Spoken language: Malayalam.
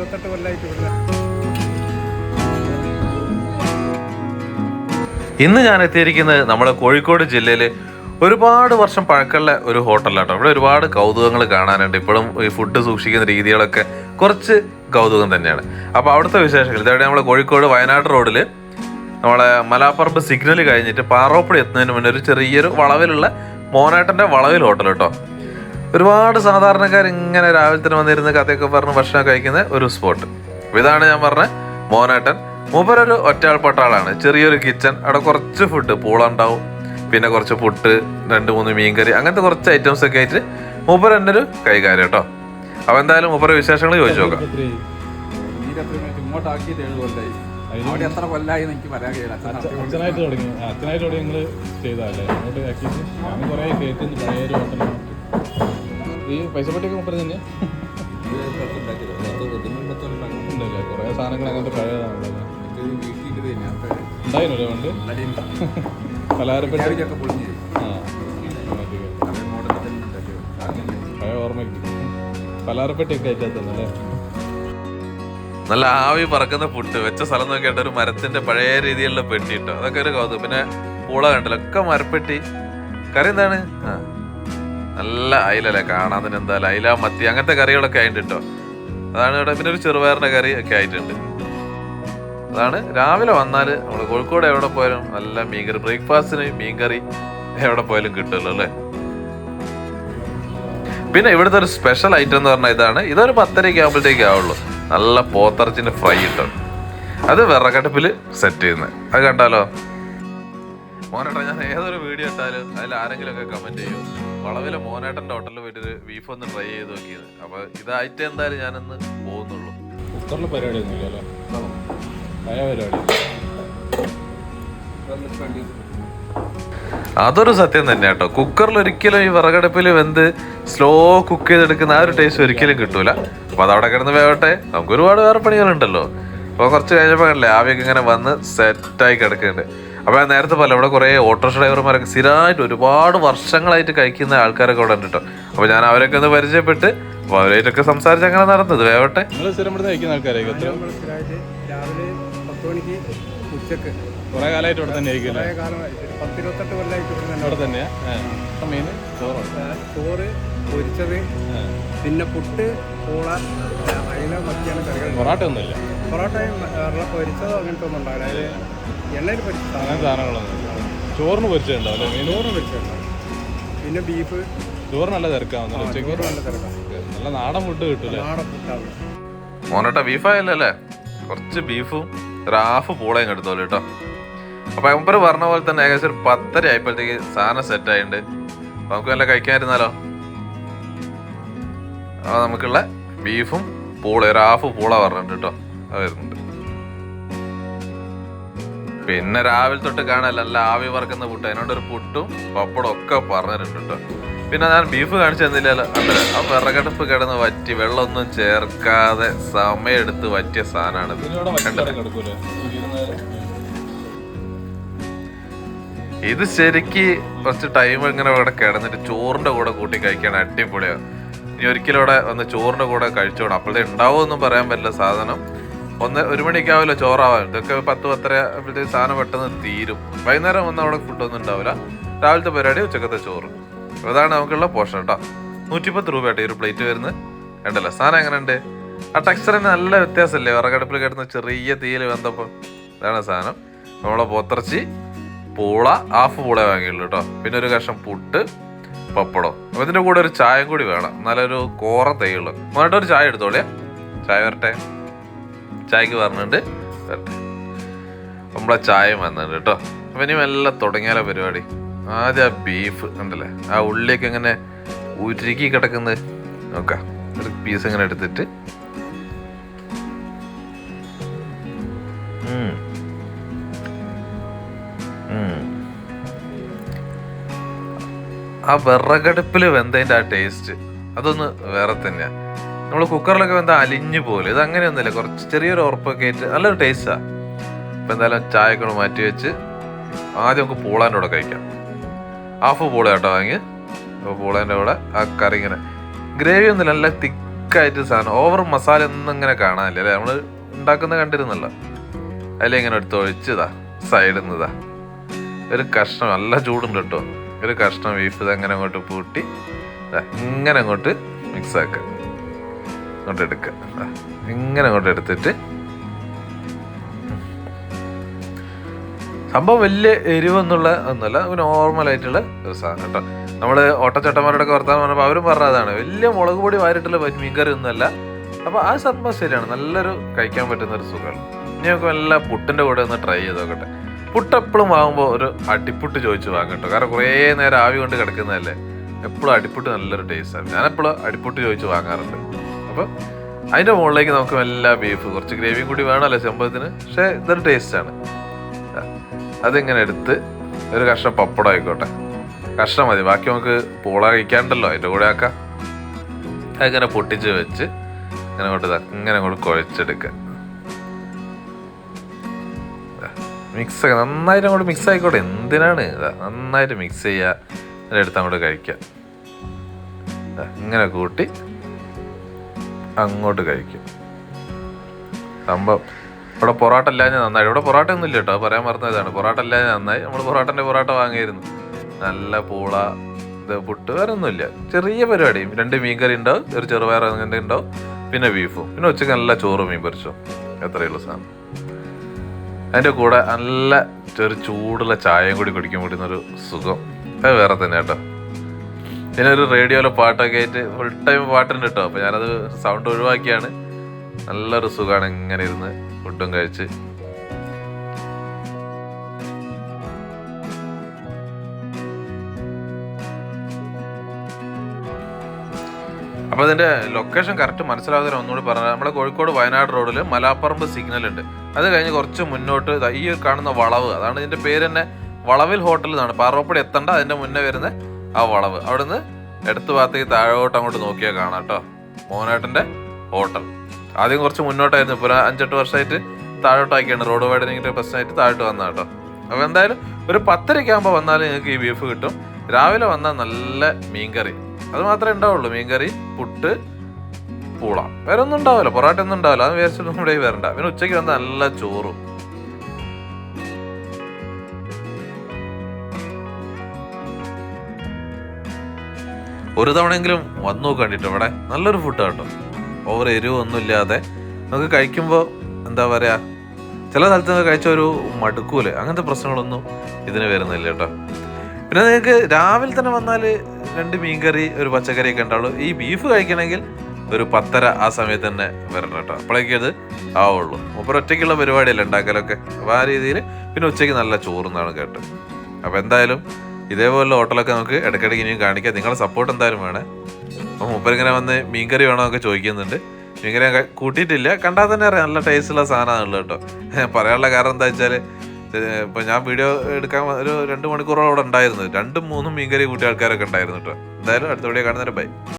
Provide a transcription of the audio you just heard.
28 കൊല്ലമായിട്ട് ഇവിടെ. ഇന്ന് ഞാൻ എത്തിയിരിക്കുന്നത് നമ്മുടെ കോഴിക്കോട് ജില്ലയിൽ ഒരുപാട് വർഷം പഴക്കമുള്ള ഒരു ഹോട്ടലിലാട്ടോ. ഇവിടെ ഒരുപാട് കൗതുകങ്ങൾ കാണാനുണ്ട്. ഇപ്പോഴും ഈ ഫുഡ് സൂക്ഷിക്കുന്ന രീതികളൊക്കെ കുറച്ച് കൗതുകം തന്നെയാണ്. അപ്പോൾ അവിടുത്തെ വിശേഷങ്ങൾ ഇതവിടെ നമ്മൾ കോഴിക്കോട് വയനാട് റോഡിൽ നമ്മളെ മലാപ്പറമ്പ് സിഗ്നൽ കഴിഞ്ഞിട്ട് പാറോപ്പടി എത്തുന്നതിന് മുന്നേ ഒരു ചെറിയൊരു വളവിലുള്ള മോനേട്ടൻ്റെ വളവിൽ ഹോട്ടൽ കേട്ടോ. ഒരുപാട് സാധാരണക്കാർ ഇങ്ങനെ രാവിലെ തന്നെ വന്നിരുന്ന് കഥയൊക്കെ പറഞ്ഞ് ഭക്ഷണം കഴിക്കുന്ന ഒരു സ്പോട്ട്. അപ്പോൾ ഇതാണ് ഞാൻ പറഞ്ഞ മോനേട്ടൻ. മൂപ്പരൊരു ഒറ്റയാൾപ്പട്ടാളാണ്. ചെറിയൊരു കിച്ചൺ, അവിടെ കുറച്ച് ഫുഡ്, പൂള ഉണ്ടാവും, പിന്നെ കുറച്ച് പുട്ട്, 2-3 മീൻകറി, അങ്ങനത്തെ കുറച്ച് ഐറ്റംസ് ഒക്കെ ആയിട്ട് മൂപ്പർ തന്നെ ഒരു കൈകാര്യം കേട്ടോ. അപ്പോൾ എന്തായാലും മൂപ്പര വിശേഷങ്ങൾ ചോദിച്ചു നോക്കാം. അച്ഛനായിട്ട് തുടങ്ങി നിങ്ങൾ ചെയ്തല്ലേ അങ്ങോട്ട് ആക്കിയിട്ട് ഞാൻ കുറേ കേൾക്കുന്നു. പഴയൊരു ഹോട്ടലാണ് ഈ പൈസപ്പെട്ടിയൊക്കെ മുപ്പര് തന്നെ ഉണ്ടല്ലേ. കുറേ സാധനങ്ങൾ അങ്ങനത്തെ പഴയതാണല്ലോ. ഉണ്ടായിരുന്നല്ലേ പണ്ട് പലഹാരപ്പെട്ടി? പഴയ ഓർമ്മയ്ക്ക് പലഹാരപ്പെട്ടിയൊക്കെ ആയിട്ടാ തന്നെ അല്ലേ. നല്ല ആവി പറക്കുന്ന പുട്ട് വെച്ച സ്ഥലം നോക്കിയിട്ട് ഒരു മരത്തിന്റെ പഴയ രീതിയിലുള്ള പെട്ടി ഇട്ടോ, അതൊക്കെ ഒരു കൗതുകം. പിന്നെ പൂള കണ്ടല്ലോ, ഒക്കെ മരപ്പെട്ടി. കറി എന്താണ്? നല്ല അയിലല്ലേ കാണാൻ തന്നെ. എന്തായാലും അയില, മത്തി, അങ്ങനത്തെ കറികളൊക്കെ ആയിട്ട് കേട്ടോ. അതാണ് ഇവിടെ. പിന്നെ ഒരു ചെറുപയറിന്റെ കറി ഒക്കെ ആയിട്ടുണ്ട്. അതാണ് രാവിലെ വന്നാൽ നമ്മൾ കോഴിക്കോട് എവിടെ പോയാലും നല്ല മീൻകറി, ബ്രേക്ക്ഫാസ്റ്റിന് മീൻകറി എവിടെ പോയാലും കിട്ടുമല്ലോ അല്ലേ. പിന്നെ ഇവിടുത്തെ ഒരു സ്പെഷ്യൽ ഐറ്റം എന്ന് പറഞ്ഞാൽ ഇതൊരു 10:30 ആകുമ്പോഴത്തേക്ക് ആവുള്ളൂ. നല്ല പോത്തിറച്ചിൻ്റെ ഫ്രൈ കിട്ടും. അത് വിറകടുപ്പിൽ സെറ്റ് ചെയ്യുന്നത്. അത് കണ്ടാലോ മോനേട്ടൻ. ഞാൻ ഏതൊരു വീഡിയോ ഇട്ടാലും അതിൽ ആരെങ്കിലുമൊക്കെ കമൻറ്റ് ചെയ്യും വളവിലെ മോനേട്ടൻ്റെ ഹോട്ടലിൽ പോയിട്ട് ബീഫ് ഒന്ന് ട്രൈ ചെയ്ത് നോക്കിയത്. അപ്പോൾ ഇതായിട്ട് എന്തായാലും ഞാനിന്ന് പോകുന്നുള്ളൂ. കുക്കറിൽ പരിപാടി ഒന്നുമില്ലല്ലോ, പഴയ പരിപാടി. അതൊരു സത്യം തന്നെ കേട്ടോ. കുക്കറിൽ ഒരിക്കലും ഈ വിറകടുപ്പിൽ വെന്ത് സ്ലോ കുക്ക് ചെയ്തെടുക്കുന്ന ആ ഒരു ടേസ്റ്റ് ഒരിക്കലും കിട്ടൂല. അപ്പോൾ അതവിടെ കിടന്ന് വേവട്ടെ, നമുക്ക് ഒരുപാട് വേറെ പണികളുണ്ടല്ലോ. അപ്പോൾ കുറച്ച് കഴിഞ്ഞപ്പോൾ കണ്ടില്ലേ ആവിയൊക്കെ ഇങ്ങനെ വന്ന് സെറ്റായി കിടക്കുന്നുണ്ട്. അപ്പോൾ ഞാൻ നേരത്തെ പോലെ ഇവിടെ കുറേ ഓട്ടോറിക്ഷ ഡ്രൈവർമാരൊക്കെ സ്ഥിരമായിട്ട് ഒരുപാട് വർഷങ്ങളായിട്ട് കഴിക്കുന്ന ആൾക്കാരൊക്കെ ഇവിടെ ഉണ്ട് കേട്ടോ. അപ്പോൾ ഞാൻ അവരൊക്കെ ഒന്ന് പരിചയപ്പെട്ട് അപ്പോൾ അവരായിട്ടൊക്കെ സംസാരിച്ച് അങ്ങനെ നടന്നത്. വേവട്ടെ. നിങ്ങൾ സ്ഥിരം ഇവിടെ കഴിക്കുന്ന ആൾക്കാരൊക്കെ രാവിലെ 10 മണിക്ക് ഉച്ചക്ക് കുറേ കാലമായിട്ട് ഇവിടെ തന്നെ ആയിരിക്കും. 28 കൊല്ലമായിട്ട് ഇവിടെ തന്നെയാ. മെയിൻ ചോറ്, പൊരിച്ചത്, പിന്നെ പുട്ട്, പൂള, അയില, മത്തിയാണ് കറികൾ. പൊറാട്ട ഒന്നുമില്ല. പൊറോട്ടയും പൊരിച്ചതോ അങ്ങനത്തെ ഒന്നും ഉണ്ടാവില്ല. അതിൽ എണ്ണയിൽ പൊരിച്ചത് അങ്ങനെ സാധനങ്ങളൊന്നുമില്ല. ചോറിന് പൊരിച്ചിട്ടുണ്ടാവും അല്ലേ? ചോറിന് പൊരിച്ചിട്ടുണ്ടാവും. പിന്നെ ബീഫ്. ചോറ് നല്ല തിരക്കാവുന്നല്ലോ ഉച്ചയ്ക്ക്. ചോറ് നല്ല തിരക്കാണ്. നല്ല നാടൻ ഫുഡ് കിട്ടൂല്ലേ? നാടൻ ഫുഡാണ്. മോനേട്ട ബീഫായല്ലേ, കുറച്ച് ബീഫും ഒരു ഹാഫ് പൂളയും എടുത്തോളൂ കേട്ടോ. അപ്പോൾ മുമ്പ് പറഞ്ഞ പോലെ തന്നെ ഏകദേശം ഒരു 10:30 ആയപ്പോഴത്തേക്ക് സാധനം സെറ്റായിട്ടുണ്ട്. അപ്പോൾ നമുക്ക് നല്ല കഴിക്കാതിരുന്നാലോ. അപ്പോൾ നമുക്കുള്ള ബീഫും പൂള, ഒരു ഹാഫ് പൂള പറഞ്ഞിട്ടുണ്ട് കേട്ടോ. അത് വരുന്നുണ്ട്. പിന്നെ രാവിലെ തൊട്ട് കാണാനല്ല നല്ല ആവി വറക്കുന്ന പുട്ട്, അതിനോടൊരു പുട്ടും പപ്പടം ഒക്കെ പറഞ്ഞിട്ടുണ്ട് കേട്ടോ. പിന്നെ ഞാൻ ബീഫ് കാണിച്ചു തന്നില്ലല്ലോ. അല്ല, ആ വിറകടുപ്പ് കിടന്ന് വറ്റി വെള്ളമൊന്നും ചേർക്കാതെ സമയമെടുത്ത് വറ്റിയ സാധനമാണിത്. ഇത് ശരിക്ക് കുറച്ച് ടൈം ഇങ്ങനെ ഇവിടെ കിടന്നിട്ട് ചോറിന്റെ കൂടെ കൂട്ടി കഴിക്കാൻ അടിപൊളിയാണ്. ഇനി ഒരിക്കലും ഇവിടെ വന്ന് ചോറിന്റെ കൂടെ കഴിച്ചോണം. അപ്പോഴത്തെ ഉണ്ടാവുമെന്നും പറയാൻ പറ്റില്ല. സാധനം 1 മണിക്കാവില്ല ചോറാവാൻ. ഇതൊക്കെ 10-10:30 ആകുമ്പോഴത്തേക്ക് സാധനം പെട്ടെന്ന് തീരും. വൈകുന്നേരം വന്ന് അവിടെ ഫുഡൊന്നും ഉണ്ടാവില്ല. രാവിലത്തെ പരിപാടി, ഉച്ചക്കത്തെ ചോറ്. അതാണ് നമുക്കുള്ള പോർഷൻ കേട്ടോ. 110 രൂപയായിട്ട് ഈ ഒരു പ്ലേറ്റ് വരുന്നത്. കണ്ടല്ലോ സാധനം എങ്ങനെയുണ്ട്? ആ ടെക്സ്ചറിന് നല്ല വ്യത്യാസമല്ലേ വിറകടുപ്പിൽ കിടന്ന് ചെറിയ തീയിൽ വെന്തപ്പോൾ. ഇതാണ് സാധനം. നമ്മളെ പോത്തിറച്ചി, പൂള, ഹാഫ് പൂള വാങ്ങിയുള്ളൂ കേട്ടോ. പിന്നെ ഒരു കഷ്ണം പുട്ട്, പപ്പടം. അപ്പോൾ ഇതിൻ്റെ കൂടെ ഒരു ചായം കൂടി വേണം, നല്ലൊരു കോറ തൈയുള്ളൂ. എന്നിട്ട് ഒരു ചായ എടുത്തോളേ. ചായ വരട്ടെ. ചായക്ക് പറഞ്ഞിട്ടുണ്ട് വരട്ടെ. നമ്മളെ ചായ വന്നിട്ടുണ്ട് കേട്ടോ. അപ്പം ഇനി എല്ലാം തുടങ്ങിയാലോ പരിപാടി. ആദ്യം ആ ബീഫ് ഉണ്ടല്ലേ, ആ ഉള്ളിയൊക്കെ ഇങ്ങനെ ഉരുക്കി കിടക്കുന്നത് നോക്കാം. ഒരു പീസ് ഇങ്ങനെ എടുത്തിട്ട് ആ വിറകടുപ്പിൽ വെന്തതിൻ്റെ ആ ടേസ്റ്റ് അതൊന്ന് വേറെ തന്നെയാണ്. നമ്മൾ കുക്കറിലൊക്കെ വെന്ത അലിഞ്ഞു പോലെ, ഇത് അങ്ങനെയൊന്നുമില്ല. കുറച്ച് ചെറിയൊരു ഉറപ്പൊക്കെ ആയിട്ട് നല്ലൊരു ടേസ്റ്റാണ്. അപ്പം എന്തായാലും ചായക്കൊണ്ട് മാറ്റി വെച്ച് ആദ്യം നമുക്ക് പൂളാൻ്റെ കൂടെ കഴിക്കാം. ഹാഫ് പൂള കേട്ടോ വാങ്ങി. അപ്പോൾ പൂളേൻ്റെ കൂടെ ആ കറി ഇങ്ങനെ ഗ്രേവി ഒന്നുമില്ല, നല്ല തിക്കായിട്ട് സാധനം. ഓവർ മസാല ഒന്നും ഇങ്ങനെ കാണാനില്ല അല്ലേ, നമ്മൾ ഉണ്ടാക്കുന്നത് കണ്ടിരുന്നല്ലോ. അതിലിങ്ങനെ എടുത്ത് ഒഴിച്ചതാ സൈഡിൽ നിന്നതാ ഒരു കഷ്ണം, നല്ല ചൂടുണ്ട് കേട്ടോ, ഒരു കഷ്ണം ബീഫ് ഇതങ്ങനെ അങ്ങോട്ട് പൂട്ടി ഇങ്ങനെ അങ്ങോട്ട് മിക്സ് ആക്കുക, അങ്ങോട്ട് എടുക്കുക, ഇങ്ങനെ അങ്ങോട്ട് എടുത്തിട്ട്. സംഭവം വലിയ എരിവെന്നുള്ള ഒന്നുമല്ല, നോർമലായിട്ടുള്ള ഒരു സാധനം കേട്ടോ. നമ്മൾ ഓട്ടച്ചട്ടന്മാരോടൊക്കെ വർത്താനം പറഞ്ഞപ്പോൾ അവരും പറഞ്ഞതാണ് വലിയ മുളക് പൊടി വാരിട്ടുള്ള മീൻകറി ഒന്നുമല്ല. അപ്പോൾ ആ സംഭവം ശരിയാണ്, നല്ലൊരു കഴിക്കാൻ പറ്റുന്ന ഒരു സുഖമാണ്. ഇനി നമുക്ക് നല്ല പുട്ടിൻ്റെ കൂടെ ഒന്ന് ട്രൈ ചെയ്ത് നോക്കട്ടെ. പുട്ട് എപ്പോഴും വാങ്ങുമ്പോൾ ഒരു അടിപ്പുട്ട് ചോദിച്ച് വാങ്ങട്ടോ, കാരണം കുറേ നേരം ആവി കൊണ്ട് കിടക്കുന്നതല്ലേ. എപ്പോഴും അടിപ്പുട്ട് നല്ലൊരു ടേസ്റ്റാണ്. ഞാനെപ്പോഴും അടിപ്പുട്ട് ചോദിച്ച് വാങ്ങാറുണ്ട്. അപ്പോൾ അതിൻ്റെ മുകളിലേക്ക് നമുക്ക് എല്ലാ ബീഫ് കുറച്ച് ഗ്രേവിയും കൂടി വേണമല്ലോ സംഭവത്തിന്, പക്ഷേ ഇതൊരു ടേസ്റ്റാണ്. അതിങ്ങനെ എടുത്ത് ഒരു കഷ്ണം പപ്പടം ആയിക്കോട്ടെ, കഷ്ണം മതി, ബാക്കി നമുക്ക് പൂള കഴിക്കാണ്ടല്ലോ, അതിൻ്റെ കൂടെ ആക്കാം. അതിങ്ങനെ പൊട്ടിച്ച് വെച്ച് ഇങ്ങനെ അങ്ങോട്ട് കുഴച്ചെടുക്കുക. മിക്സ് നന്നായിട്ട് അങ്ങോട്ട് മിക്സ് ആയിക്കോട്ടെ, എന്തിനാണ് നന്നായിട്ട് മിക്സ് ചെയ്യുക, അതിനെടുത്ത് അങ്ങോട്ട് കഴിക്കുക. ഇങ്ങനെ കൂട്ടി അങ്ങോട്ട് കഴിക്കും. സംഭവം ഇവിടെ പൊറോട്ട ഇല്ലാതെ നന്നായി, ഇവിടെ പൊറോട്ട ഒന്നും ഇല്ല കേട്ടോ, പറയാൻ പറഞ്ഞതാണ്. പൊറോട്ട ഇല്ലാതെ നന്നായി, നമ്മൾ പൊറോട്ട വാങ്ങിയിരുന്നു. നല്ല പൂള, ഇത് പുട്ട്, വേറെ ഒന്നുമില്ല, ചെറിയ പരിപാടി. 2 മീൻകറി ഉണ്ടാവും, ഒരു ചെറുപയർ അങ്ങനെ ഉണ്ടാവും, പിന്നെ ബീഫും, പിന്നെ ഉച്ചയ്ക്ക് നല്ല ചോറും മീൻ പൊരിച്ചോ, എത്രയുള്ള സാധനം. അതിൻ്റെ കൂടെ നല്ല ഒരു ചൂടുള്ള ചായയും കൂടി കുടിക്കാൻ പറ്റുന്നൊരു സുഖം, അത് വേറെ തന്നെ കേട്ടോ. പിന്നെ ഒരു റേഡിയോയിലെ പാട്ടൊക്കെ ആയിട്ട് ഫുൾ ടൈം പാട്ടുണ്ട് കേട്ടോ, അപ്പോൾ ഞാനത് സൗണ്ട് ഒഴിവാക്കിയാണ്. നല്ലൊരു സുഖമാണ് ഇങ്ങനെ ഇരുന്ന് ഫുഡും കഴിച്ച്. അപ്പോൾ അതിൻ്റെ ലൊക്കേഷൻ കറക്റ്റ് മനസ്സിലാവുന്നതിന് ഒന്നുകൂടി പറഞ്ഞാൽ, നമ്മുടെ കോഴിക്കോട് വയനാട് റോഡിൽ മലാപ്പറമ്പ് സിഗ്നൽ ഉണ്ട്. അത് കഴിഞ്ഞ് കുറച്ച് മുന്നോട്ട് ഈ കാണുന്ന വളവ്, അതാണ് ഇതിൻ്റെ പേര് തന്നെ, വളവിൽ ഹോട്ടൽ എന്നാണ്. പാറോപ്പടി എത്തണ്ട, അതിൻ്റെ മുന്നേ വരുന്ന ആ വളവ്, അവിടുന്ന് എടുത്ത ഭാഗത്തേക്ക് താഴോട്ട് അങ്ങോട്ട് നോക്കിയാൽ കാണാം കേട്ടോ, മോനേട്ടൻ്റെ ഹോട്ടൽ. ആദ്യം കുറച്ച് മുന്നോട്ടായിരുന്നു, ഇപ്പോൾ 5-8 വർഷമായിട്ട് താഴോട്ടാക്കിയാണ്, റോഡ് വൈഡനിങ്ങിൻ്റെ പ്രശ്നമായിട്ട് താഴോട്ട് വന്നാൽ കേട്ടോ. അപ്പോൾ എന്തായാലും ഒരു 10:30 ആകുമ്പോൾ വന്നാൽ നിങ്ങൾക്ക് ഈ ബീഫ് കിട്ടും. രാവിലെ വന്നാൽ നല്ല മീൻകറി, അത് മാത്രമേ ഉണ്ടാവുള്ളൂ. മീൻകറി, പുട്ട്, പൂള, വേറെ ഒന്നും ഉണ്ടാവില്ല, പൊറോട്ട ഒന്നും ഉണ്ടാവില്ല, അത് വിചാരിച്ചിട്ട് നമ്മുടെ വരണ്ട. പിന്നെ ഉച്ചയ്ക്ക് വന്നാൽ നല്ല ചോറും. ഒരു തവണയെങ്കിലും വന്നു നോക്കണ്ടിട്ടോ, ഇവിടെ നല്ലൊരു ഫുഡ് കേട്ടോ, ഓവർ എരിവൊന്നും ഇല്ലാതെ നമുക്ക് കഴിക്കുമ്പോൾ എന്താ പറയുക, ചില സ്ഥലത്ത് നിന്ന് കഴിച്ച ഒരു മടുക്കൂല്, അങ്ങനത്തെ പ്രശ്നങ്ങളൊന്നും ഇതിന് വരുന്നില്ല കേട്ടോ. പിന്നെ നിങ്ങൾക്ക് രാവിലെ തന്നെ വന്നാൽ 2 മീൻകറി, ഒരു പച്ചക്കറിയൊക്കെ ഉണ്ടാവുള്ളൂ. ഈ ബീഫ് കഴിക്കണമെങ്കിൽ ഒരു 10:30 ആ സമയത്ത് തന്നെ വരണം കേട്ടോ, അപ്പോഴേക്കും അത് ആവുള്ളൂ. മൂപ്പർ ഒറ്റയ്ക്കുള്ള പരിപാടിയല്ല ഉണ്ടാക്കലൊക്കെ, അപ്പോൾ ആ രീതിയിൽ. പിന്നെ ഉച്ചയ്ക്ക് നല്ല ചോറുന്നാണ് കേട്ടോ. അപ്പോൾ എന്തായാലും ഇതേപോലെ ഹോട്ടലൊക്കെ നമുക്ക് ഇടയ്ക്കിടയ്ക്ക് ഇനിയും കാണിക്കാം, നിങ്ങളുടെ സപ്പോർട്ട് എന്തായാലും വേണേ. അപ്പോൾ മൂപ്പരിങ്ങനെ വന്ന് മീൻകറി വേണമെന്നൊക്കെ ചോദിക്കുന്നുണ്ട്. മീൻകറി ഞാൻ കൂട്ടിയിട്ടില്ല, കണ്ടാൽ തന്നെ അറിയാം നല്ല ടേസ്റ്റുള്ള സാധനമാണുള്ളത് കേട്ടോ. പറയാനുള്ള കാരണം എന്താ വെച്ചാൽ, ഇപ്പോൾ ഞാൻ വീഡിയോ എടുക്കാൻ ഒരു 2 മണിക്കൂറോളം അവിടെ ഉണ്ടായിരുന്നു, 2-3 മീൻകറി കൂട്ടിയ ആൾക്കാരൊക്കെ ഉണ്ടായിരുന്നു കേട്ടോ. എന്തായാലും അടുത്ത വീഡിയോ കാണുന്നേരം ബൈ.